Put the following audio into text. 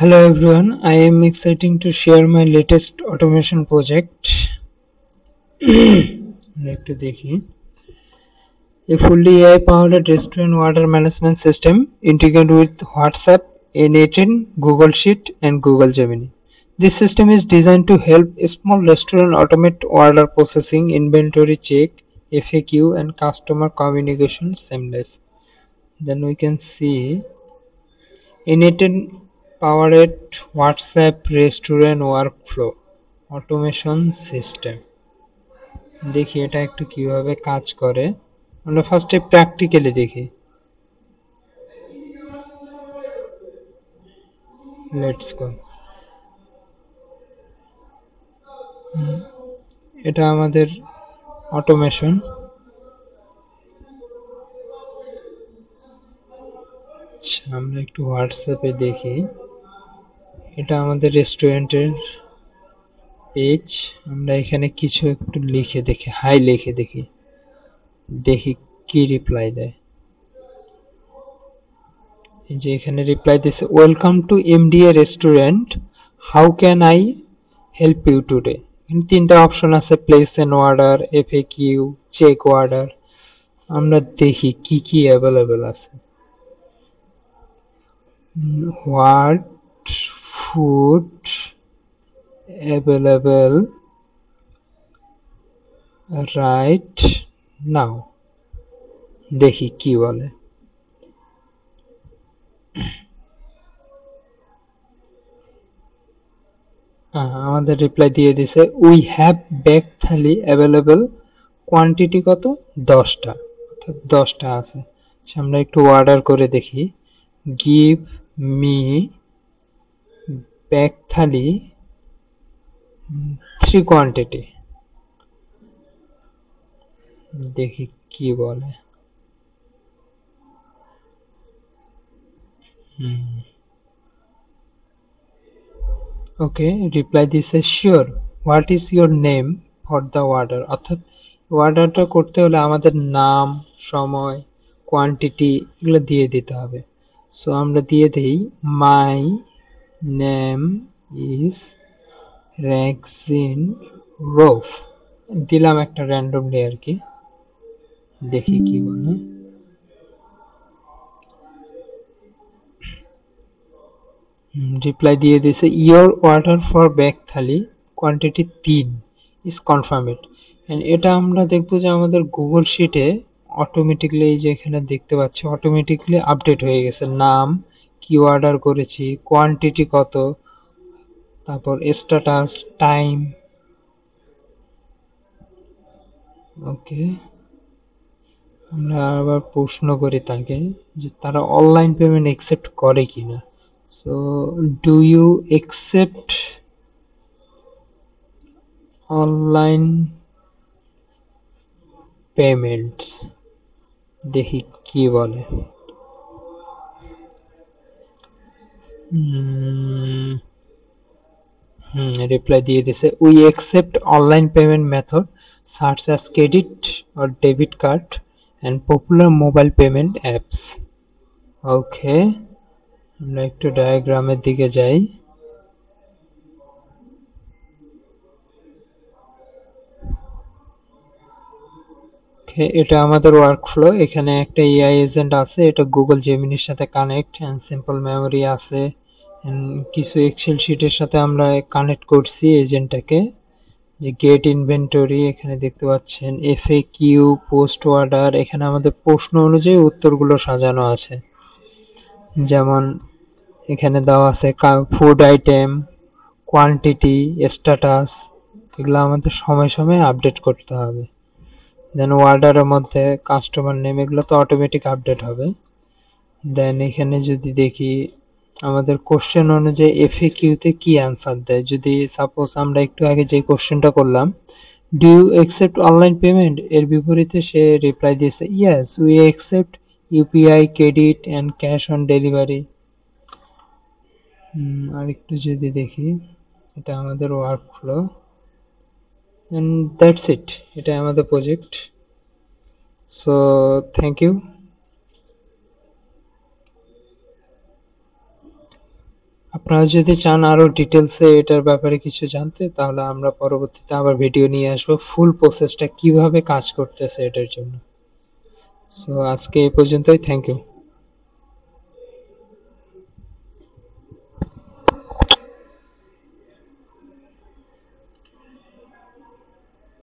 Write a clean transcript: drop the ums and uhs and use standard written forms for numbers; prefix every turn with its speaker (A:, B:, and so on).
A: Hello everyone, I am excited to share my latest automation project. একটু দেখি a fully AI powered restaurant water management system integrated with WhatsApp, N18, Google Sheet and Google Gemini. This system is designed to help small restaurant automate order processing, inventory check, FAQ and customer communication seamless. Then we can see N18 powered WhatsApp restaurant workflow automation system. দেখি এটা একটু কিভাবে কাজ করে। আমরা ফার্স্টে practically দেখি। Let's go. এটা আমাদের অটোমেশন। আচ্ছা, আমরা একটু হোয়াটসঅ্যাপে দেখি। এটা আমাদের রেস্টুরেন্টের পেজ। আমরা এখানে কিছু একটু লিখে দেখি, হাই লিখে দেখি, দেখি কি রিপ্লাই দেয়। যে এখানে রিপ্লাই দিছে, welcome to MDA restaurant, how can I help you today. তিনটা অপশন আছে, place an order, FAQ, check order. আমরা দেখি কি কি অ্যাভেলেবেল আছে। What food available right now, দেখি কি বলে। আমাদের রিপ্লাই দিয়ে দিছে, we have back thali available, quantity কত, 10টা, অর্থাৎ 10টা আছে। আচ্ছা, আমরা একটু অর্ডার করে দেখি। গিভ মি ব্যাক থালি 3 কোয়ান্টিটি, দেখি কি বলে। ওকে, রিপ্লাই দিছে, sure, what is your name for the order. অর্থাৎ অর্ডারটা করতে হলে আমাদের নাম, সময়, কোয়ান্টিটি এগুলো দিয়ে দিতে হবে। সো আমরা দিয়ে দিই, my name is rexine roof, দিলাম একটা র্যান্ডমলি আর কি, দেখি কি বলে। রিপ্লাই দিয়ে দিছে, your order for back thali quantity 3 is confirmed. And এটা আমরা দেখবো যে আমাদের গুগল শিটে অটোমেটিকলি, এই যে এখানে দেখতে পাচ্ছি অটোমেটিকলি আপডেট হয়ে গেছে। নাম, কি অর্ডার করেছি, কোয়ান্টিটি কত, তারপর স্ট্যাটাস, টাইম। ওকে, আমরা আবার প্রশ্ন করি তাকে যে তারা অনলাইন পেমেন্ট অ্যাকসেপ্ট করে কিনা। So do you accept online payments, দেখি কি বলে। রিপ্লাই দিয়ে দিছে, we accept online payment method search as credit or debit card and popular mobile payment apps. Okay, আমরা একটু ডায়াগ্রামের দিকে যাই। এটা আমাদের ওয়ার্কফ্লো। এখানে একটা এআই এজেন্ট আছে, এটা গুগল জেমিনির সাথে কানেক্ট, এন্ড সিম্পল মেমোরি আছে, কিছু এক্সেল শিটের সাথে আমরা কানেক্ট করছি এজেন্টটাকে। যে গেট ইনভেন্টরি এখানে দেখতে পাচ্ছেন, এফএকিউ, পোস্ট অর্ডার, এখানে আমাদের প্রশ্ন অনুযায়ী উত্তরগুলো সাজানো আছে। যেমন এখানে দেওয়া আছে ফুড আইটেম, কোয়ান্টিটি, স্ট্যাটাস, এগুলো আমাদের সময় সময় আপডেট করতে হবে। দেন অর্ডারের মধ্যে কাস্টমার নেম, এগুলো তো অটোমেটিক আপডেট হবে। দেন এখানে যদি দেখি আমাদের কোশ্চেন অনুযায়ী এফএকিউতে কি অ্যান্সার দেয়। যদি সাপোজ আমরা একটু আগে যে কোশ্চেনটা করলাম, do you accept online payment, এর বিপরীতে সে রিপ্লাই দিয়েছে, yes we accept UPI, credit and cash on delivery. আর একটু যদি দেখি, এটা আমাদের ওয়ার্কফ্লো, অ্যান্ড দ্যাটস ইট, এটা আমাদের প্রজেক্ট। So thank you. আপনারা যদি চান আরো ডিটেলসে এটার ব্যাপারে কিছু জানতে, তাহলে আমরা পরবর্তীতে আবার ভিডিও নিয়ে আসবো ফুল প্রসেসটা কিভাবে কাজ করতেছে এটার জন্য। সো আজকে এই পর্যন্তই, থ্যাংক ইউ।